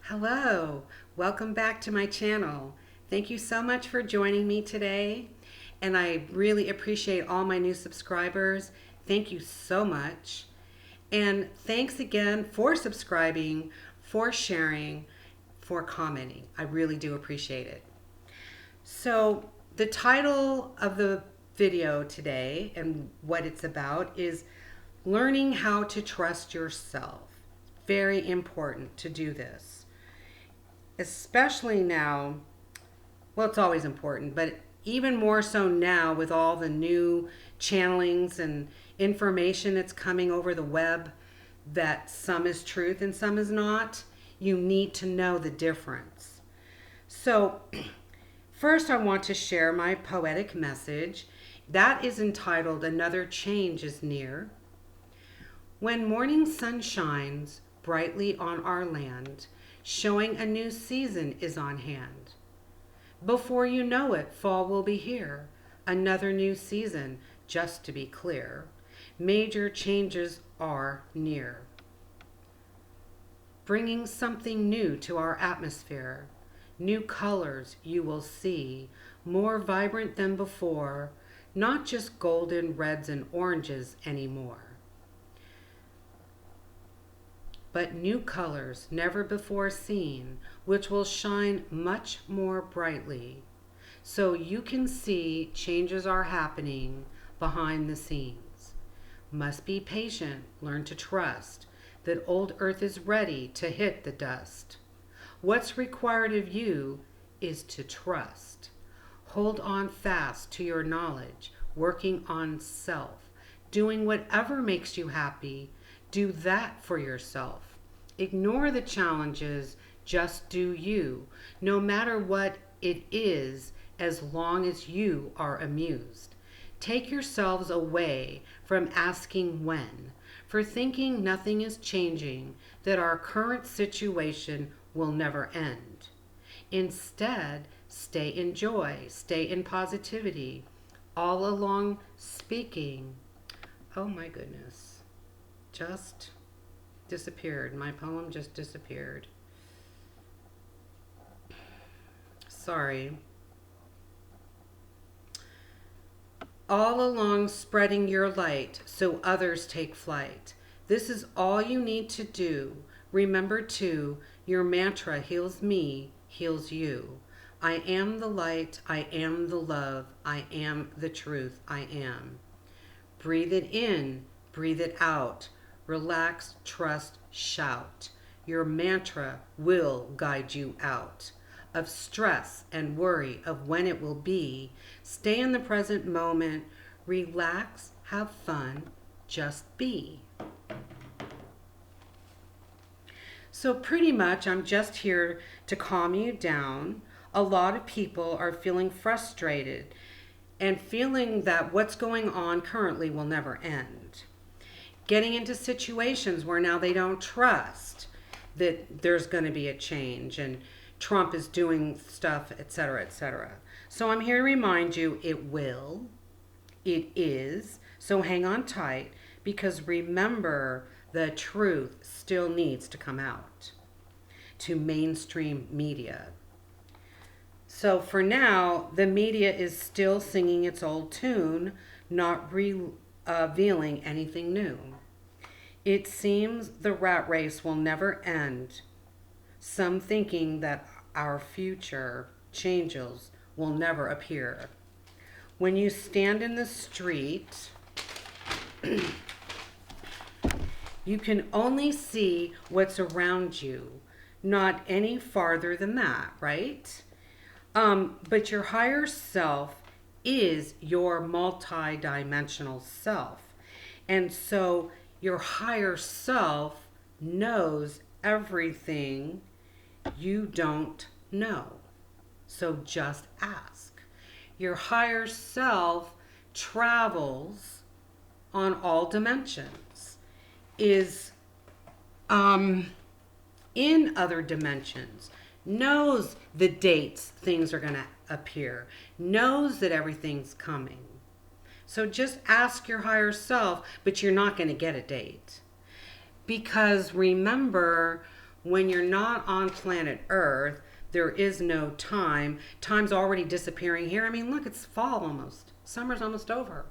Hello, welcome back to my channel. Thank you so much for joining me today, and I really appreciate all my new subscribers. Thank you so much, and thanks again for subscribing, for sharing, for commenting. I really do appreciate it. So the title of the video today and what it's about is learning how to trust yourself. Very important to do this, especially now. Well, it's always important, but even more so now with all the new channelings and information that's coming over the web, that some is truth and some is not. You need to know the difference. So first, I want to share my poetic message that is entitled "Another Change is Near." When morning sun shines brightly on our land, showing a new season is on hand. Before you know it, fall will be here. Another new season, just to be clear. Major changes are near. Bringing something new to our atmosphere. New colors you will see, more vibrant than before, not just golden reds and oranges anymore. But new colors never before seen, which will shine much more brightly. So you can see changes are happening behind the scenes. Must be patient, learn to trust that old earth is ready to hit the dust. What's required of you is to trust. Hold on fast to your knowledge, working on self, doing whatever makes you happy. Do that for yourself. Ignore the challenges, just do you, no matter what it is, as long as you are amused. Take yourselves away from asking when, for thinking nothing is changing, that our current situation will never end. Instead, stay in joy, stay in positivity, all along speaking. Oh my goodness. Just disappeared. My poem just disappeared. Sorry. All along spreading your light so others take flight. This is all you need to do. Remember too, your mantra heals me, heals you. I am the light, I am the love, I am the truth, I am. Breathe it in, breathe it out. Relax, trust, shout. Your mantra will guide you out of stress and worry of when it will be. Stay in the present moment. Relax, have fun, just be. So pretty much I'm just here to calm you down. A lot of people are feeling frustrated and feeling that what's going on currently will never end. Getting into situations where now they don't trust that there's going to be a change and Trump is doing stuff, etc., etc. So I'm here to remind you it will, it is, so hang on tight, because remember, the truth still needs to come out to mainstream media. So for now, the media is still singing its old tune, not revealing anything new. It seems the rat race will never end. Some thinking that our future changes will never appear. When you stand in the street, you can only see what's around you, not any farther than that, right? But your higher self is your multi-dimensional self. And so your higher self knows everything you don't know. So just ask. Your higher self travels on all dimensions, is in other dimensions, knows the dates things are going to appear, knows that everything's coming. So just ask your higher self, but you're not going to get a date. Because remember, when you're not on planet Earth, there is no time. Time's already disappearing here. I mean, look, it's fall almost. Summer's almost over.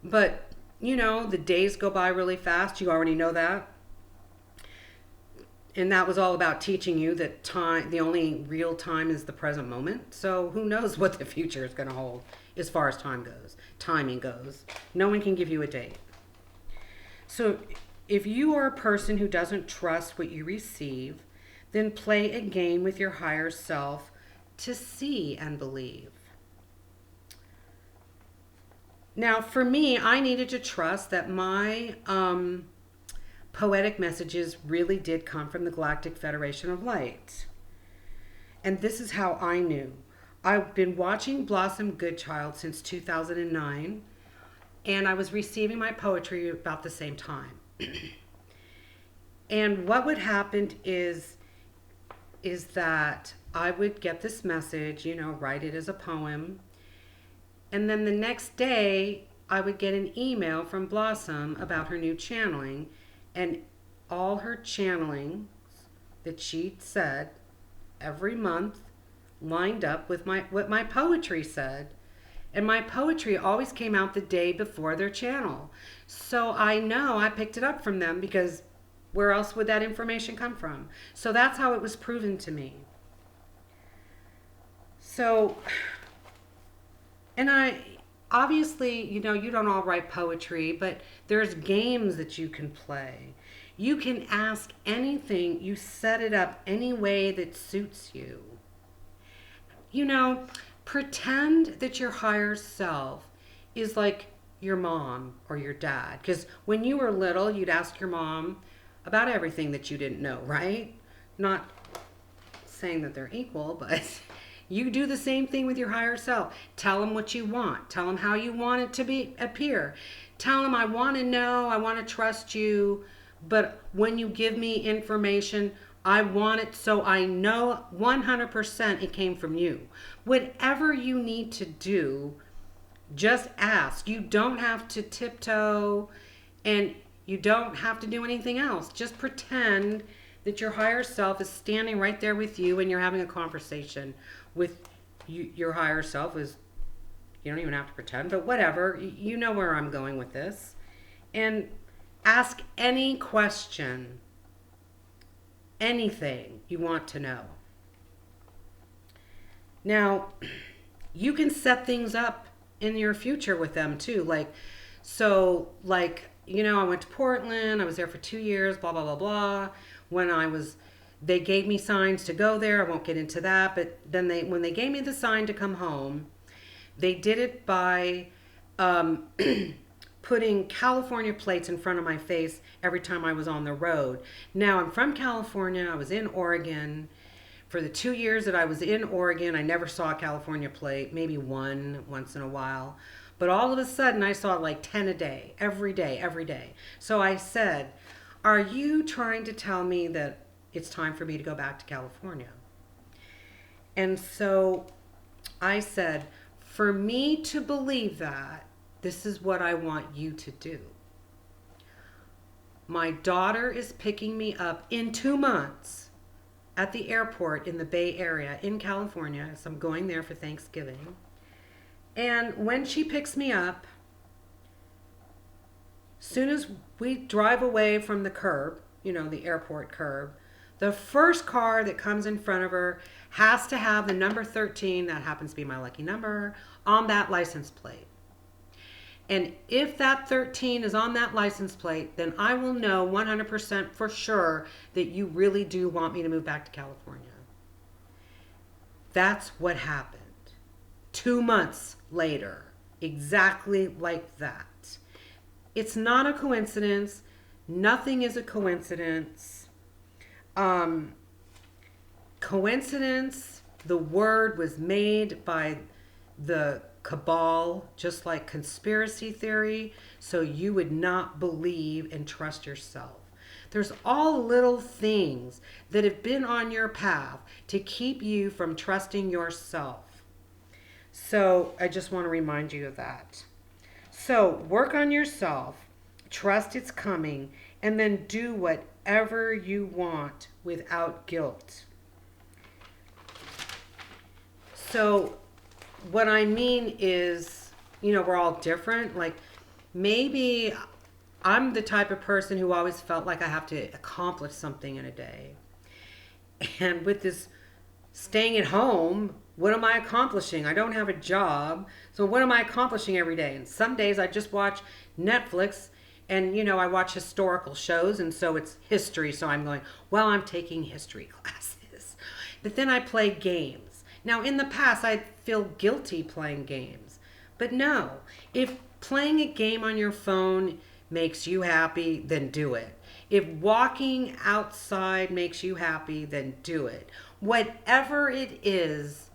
But, you know, the days go by really fast. You already know that. And that was all about teaching you that time, the only real time is the present moment. So who knows what the future is going to hold as far as time goes, timing goes. No one can give you a date. So if you are a person who doesn't trust what you receive, then play a game with your higher self to see and believe. Now, for me, I needed to trust that my poetic messages really did come from the Galactic Federation of Light. And this is how I knew. I've been watching Blossom Goodchild since 2009, and I was receiving my poetry about the same time. And what would happen is that I would get this message, you know, write it as a poem. And then the next day, I would get an email from Blossom about her new channeling. And all her channelings that she said every month lined up with what my poetry said. And my poetry always came out the day before their channel. So I know I picked it up from them, because where else would that information come from? So that's how it was proven to me. So, and I, obviously, you know, you don't all write poetry, but there's games that you can play. You can ask anything. You set it up any way that suits you. You know, pretend that your higher self is like your mom or your dad. Because when you were little, you'd ask your mom about everything that you didn't know, right? Not saying that they're equal, but you do the same thing with your higher self. Tell them what you want. Tell them how you want it to appear. Tell them, I want to know, I want to trust you, but when you give me information, I want it so I know 100% it came from you. Whatever you need to do, just ask. You don't have to tiptoe, and you don't have to do anything else. Just pretend that your higher self is standing right there with you and you're having a conversation with your higher self. You don't even have to pretend, but whatever. You know where I'm going with this. And ask any question, anything you want to know. Now, you can set things up in your future with them too. You know, I went to Portland. I was there for 2 years, blah, blah, blah, blah. They gave me signs to go there. I won't get into that. But then when they gave me the sign to come home, they did it by putting California plates in front of my face every time I was on the road. Now, I'm from California. I was in Oregon. For the 2 years that I was in Oregon, I never saw a California plate, maybe once in a while. But all of a sudden, I saw like 10 a day, every day. So I said, are you trying to tell me that it's time for me to go back to California? And so I said, for me to believe that, this is what I want you to do. My daughter is picking me up in 2 months at the airport in the Bay Area in California. So I'm going there for Thanksgiving. And when she picks me up, soon as we drive away from the curb, you know, the airport curb, the first car that comes in front of her has to have the number 13, that happens to be my lucky number, on that license plate. And if that 13 is on that license plate, then I will know 100% for sure that you really do want me to move back to California. That's what happened. 2 months later, exactly like that. It's not a coincidence. Nothing is a coincidence. Coincidence, the word was made by the cabal, just like conspiracy theory, so you would not believe and trust yourself. There's all little things that have been on your path to keep you from trusting yourself. So I just want to remind you of that. So work on yourself, trust it's coming, and then do whatever you want without guilt. So what I mean is, we're all different. Like, maybe I'm the type of person who always felt like I have to accomplish something in a day. And with this staying at home, what am I accomplishing? I don't have a job. So what am I accomplishing every day? And some days I just watch Netflix and, I watch historical shows. And so it's history. So I'm going, well, I'm taking history classes. But then I play games. Now, in the past, I'd feel guilty playing games. But no, if playing a game on your phone makes you happy, then do it. If walking outside makes you happy, then do it. Whatever it is,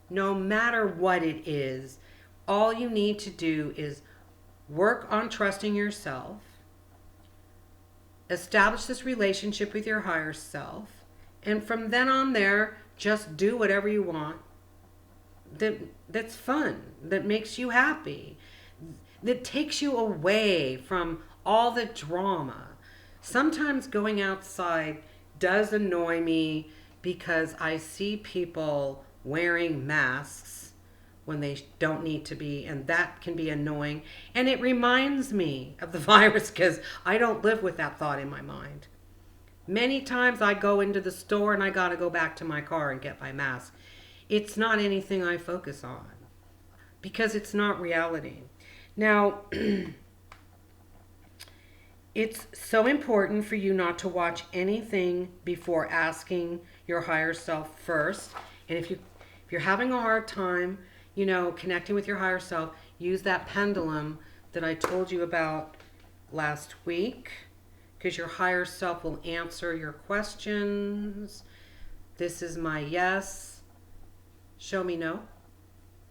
no matter what it is, all you need to do is work on trusting yourself, establish this relationship with your higher self, and from then on there, just do whatever you want that's fun, that makes you happy, that takes you away from all the drama. Sometimes going outside does annoy me because I see people wearing masks when they don't need to be, and that can be annoying. And it reminds me of the virus because I don't live with that thought in my mind. Many times I go into the store and I got to go back to my car and get my mask. It's not anything I focus on because it's not reality. Now, it's so important for you not to watch anything before asking your higher self first. And if you're having a hard time, connecting with your higher self, use that pendulum that I told you about last week, because your higher self will answer your questions. This is my yes. Show me no.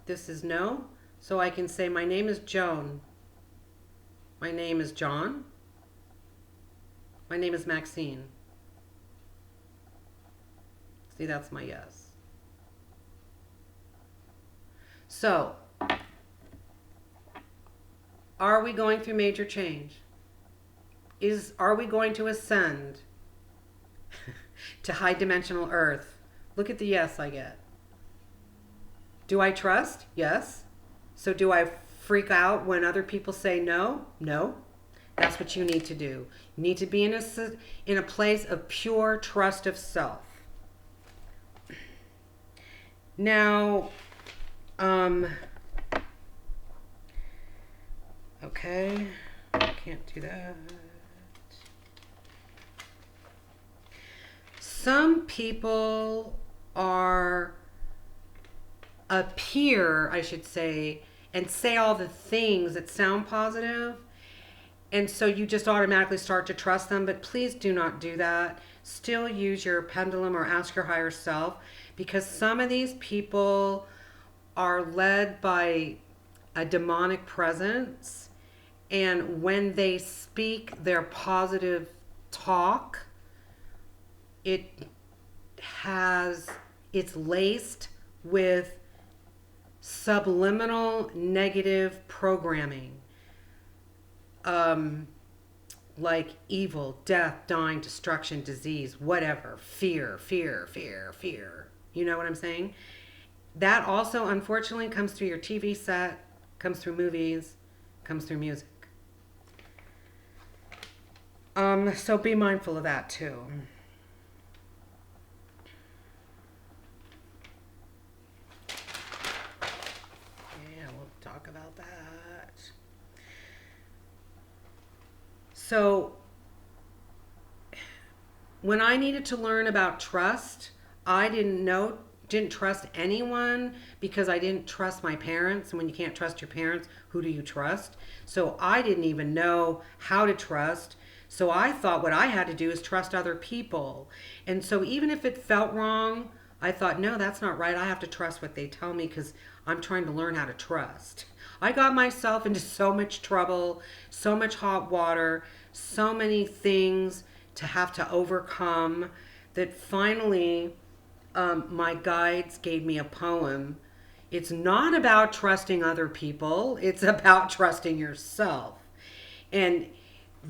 This is no. So I can say, my name is Joan. My name is John. My name is Maxine. See, that's my yes. So, are we going through major change? Are we going to ascend to high dimensional earth? Look at the yes I get. Do I trust? Yes. So do I freak out when other people say no? No. That's what you need to do. You need to be in a place of pure trust of self. Now, okay, can't do that. Some people appear, I should say, and say all the things that sound positive, and so you just automatically start to trust them. But please do not do that. Still use your pendulum or ask your higher self, because some of these people are led by a demonic presence, and when they speak their positive talk, it's laced with subliminal negative programming, like evil, death, dying, destruction, disease, whatever, fear. You know what I'm saying? That also, unfortunately, comes through your TV set, comes through movies, comes through music. So be mindful of that too. Yeah, we'll talk about that. So, when I needed to learn about trust, I didn't trust anyone because I didn't trust my parents. And when you can't trust your parents, who do you trust? So I didn't even know how to trust. So I thought what I had to do is trust other people. And so even if it felt wrong, I thought, no, that's not right. I have to trust what they tell me because I'm trying to learn how to trust. I got myself into so much trouble, so much hot water, so many things to have to overcome that finally my guides gave me a poem. It's not about trusting other people. It's about trusting yourself. And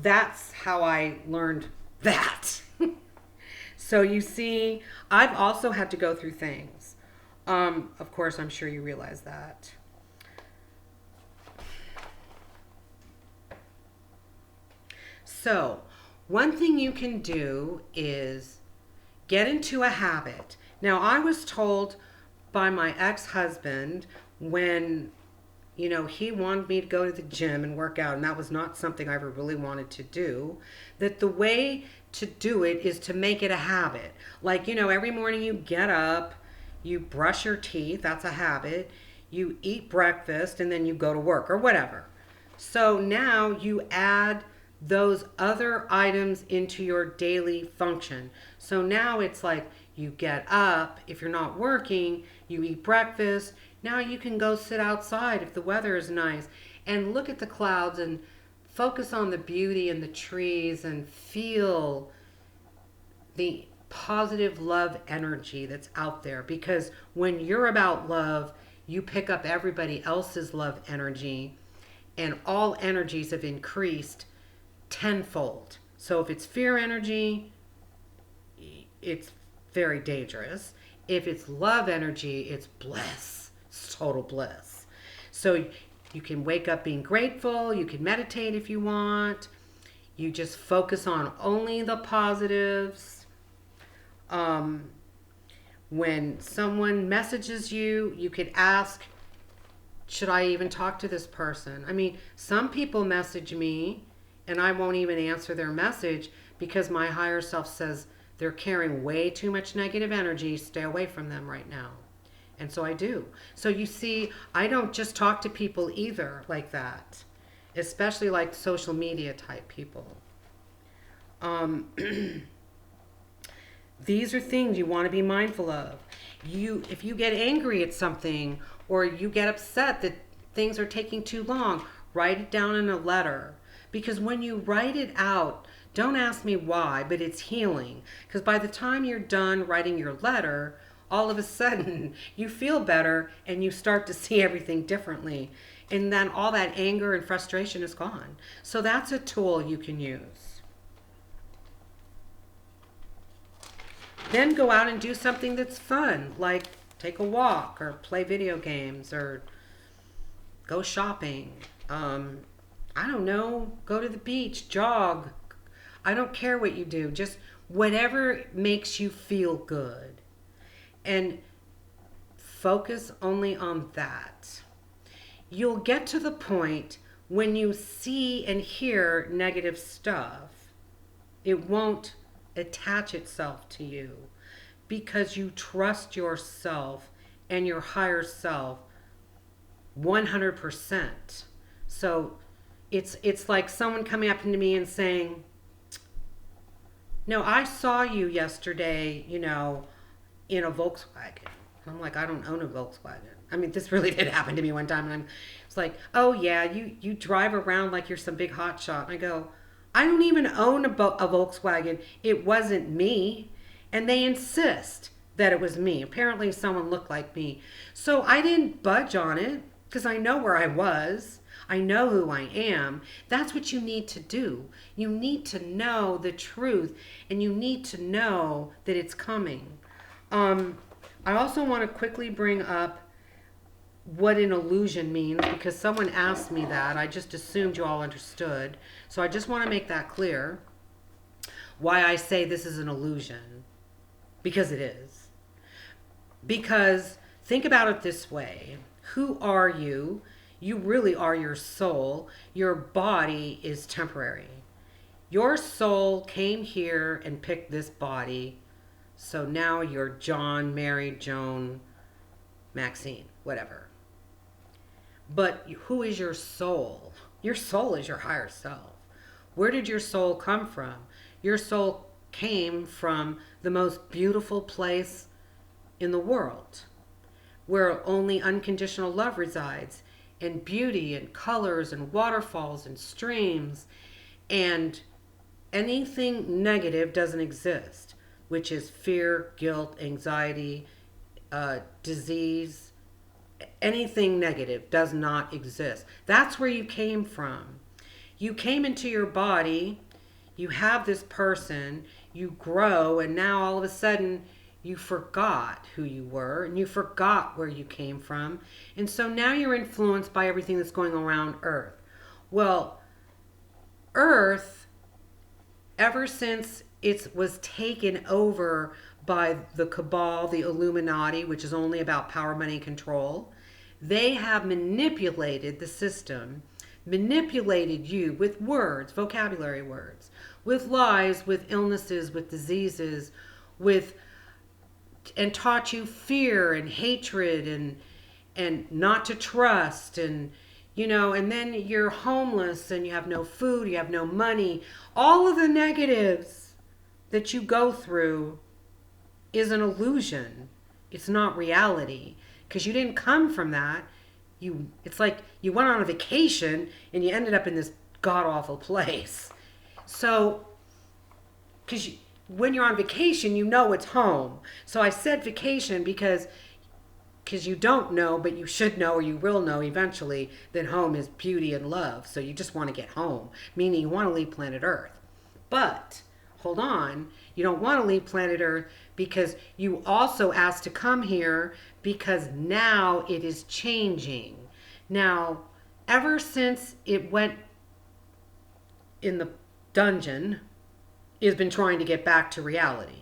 that's how I learned that. So you see, I've also had to go through things. Of course, I'm sure you realize that. So, one thing you can do is get into a habit. Now, I was told by my ex-husband when, he wanted me to go to the gym and work out, and that was not something I ever really wanted to do, that the way to do it is to make it a habit. Like, every morning you get up, you brush your teeth, that's a habit, you eat breakfast, and then you go to work or whatever. So now you add those other items into your daily function. So now it's like you get up, if you're not working, you eat breakfast. Now you can go sit outside if the weather is nice and look at the clouds and focus on the beauty and the trees and feel the positive love energy that's out there. Because when you're about love, you pick up everybody else's love energy, and all energies have increased tenfold. So if it's fear energy, it's very dangerous. If it's love energy, it's bliss. It's total bliss. So you can wake up being grateful. You can meditate if you want. You just focus on only the positives. When someone messages you, you could ask, should I even talk to this person? I mean, some people message me and I won't even answer their message because my higher self says they're carrying way too much negative energy. Stay away from them right now. And so I do. So you see, I don't just talk to people either like that, especially like social media type people. These are things you want to be mindful of. If you get angry at something or you get upset that things are taking too long, write it down in a letter. Because when you write it out, don't ask me why, but it's healing. Because by the time you're done writing your letter, all of a sudden you feel better and you start to see everything differently. And then all that anger and frustration is gone. So that's a tool you can use. Then go out and do something that's fun, like take a walk or play video games or go shopping. I don't know, go to the beach, jog. I don't care what you do, just whatever makes you feel good. And focus only on that. You'll get to the point when you see and hear negative stuff, it won't attach itself to you because you trust yourself and your higher self 100%. So it's like someone coming up to me and saying, no, I saw you yesterday, in a Volkswagen. And I'm like, I don't own a Volkswagen. I mean, this really did happen to me one time. And it's like, oh yeah, you drive around like you're some big hotshot. And I go, I don't even own a Volkswagen. It wasn't me. And they insist that it was me. Apparently someone looked like me. So I didn't budge on it because I know where I was. I know who I am. That's what you need to do. You need to know the truth and you need to know that it's coming. I also want to quickly bring up what an illusion means because someone asked me that. I just assumed you all understood. So I just want to make that clear. Why I say this is an illusion. Because it is. Because think about it this way. Who are you? You really are your soul. Your body is temporary. Your soul came here and picked this body. So now you're John, Mary, Joan, Maxine, whatever. But who is your soul? Your soul is your higher self. Where did your soul come from? Your soul came from the most beautiful place in the world, where only unconditional love resides, and beauty and colors and waterfalls and streams, and anything negative doesn't exist, which is fear, guilt, anxiety, disease. Anything negative does not exist. That's where you came from. You came into your body, you have this person, you grow, and now all of a sudden you forgot who you were and you forgot where you came from. And so now you're influenced by everything that's going around Earth. Well, Earth, ever since it was taken over by the cabal, the Illuminati, which is only about power, money, control, they have manipulated the system, manipulated you with words, vocabulary words, with lies, with illnesses, with diseases, and taught you fear and hatred and not to trust, and and then you're homeless and you have no food, you have no money. All of the negatives that you go through is an illusion. It's not reality, because you didn't come from that. It's like you went on a vacation and you ended up in this god-awful place. So, because when you're on vacation, it's home. So I said vacation because you don't know, but you should know, or you will know eventually, that home is beauty and love. So you just want to get home, meaning you want to leave planet Earth. But hold on, you don't want to leave planet Earth because you also asked to come here, because now it is changing. Now, ever since it went in the dungeon, it has been trying to get back to reality.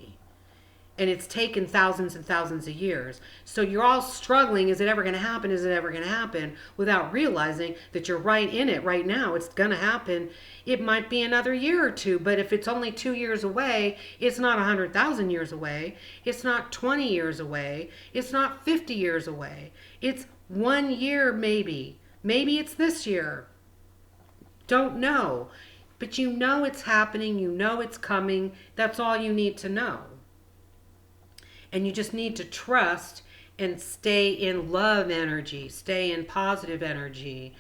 And it's taken thousands and thousands of years. So you're all struggling. Is it ever going to happen? Is it ever going to happen? Without realizing that you're right in it right now. It's going to happen. It might be another year or two, but if it's only 2 years away, it's not 100,000 years away. It's not 20 years away. It's not 50 years away. It's 1 year maybe. Maybe it's this year. Don't know. But it's happening. It's coming. That's all you need to know. And you just need to trust and stay in love energy, stay in positive energy,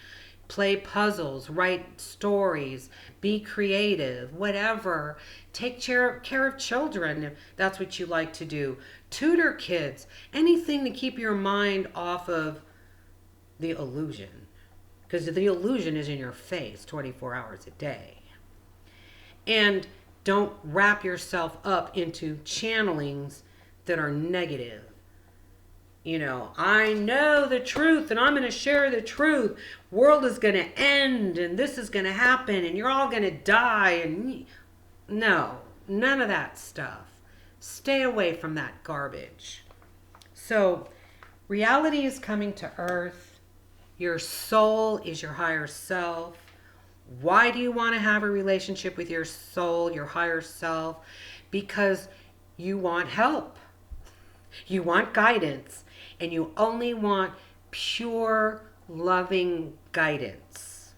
play puzzles, write stories, be creative, whatever. Take care of children if that's what you like to do. Tutor kids, anything to keep your mind off of the illusion. Because the illusion is in your face 24 hours a day. And don't wrap yourself up into channelings that are negative. I know the truth and I'm going to share the truth. World is going to end and this is going to happen and you're all going to die. And no, none of that stuff. Stay away from that garbage. So reality is coming to Earth. Your soul is your higher self. Why do you want to have a relationship with your soul, your higher self? Because you want help. You want guidance, and you only want pure, loving guidance,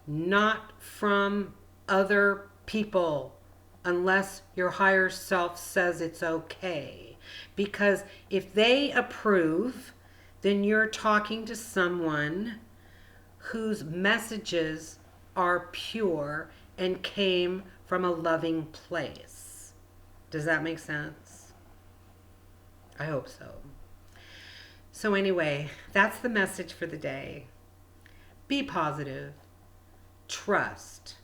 not from other people, unless your higher self says it's okay. Because if they approve, then you're talking to someone whose messages are pure and came from a loving place. Does that make sense? I hope so. So anyway, that's the message for the day. Be positive. Trust.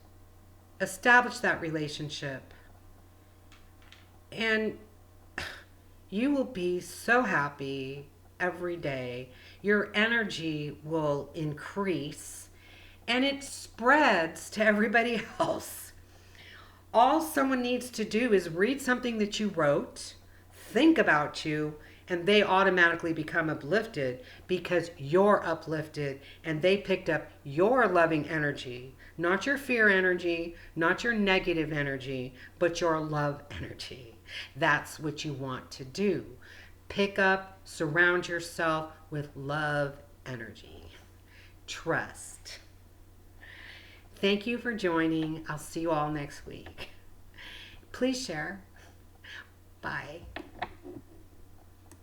Establish that relationship. And you will be so happy every day. Your energy will increase and it spreads to everybody else. All someone needs to do is read something that you wrote, think about you, and they automatically become uplifted because you're uplifted and they picked up your loving energy, not your fear energy, not your negative energy, but your love energy. That's what you want to do. Pick up, surround yourself with love energy. Trust. Thank you for joining. I'll see you all next week. Please share. Bye.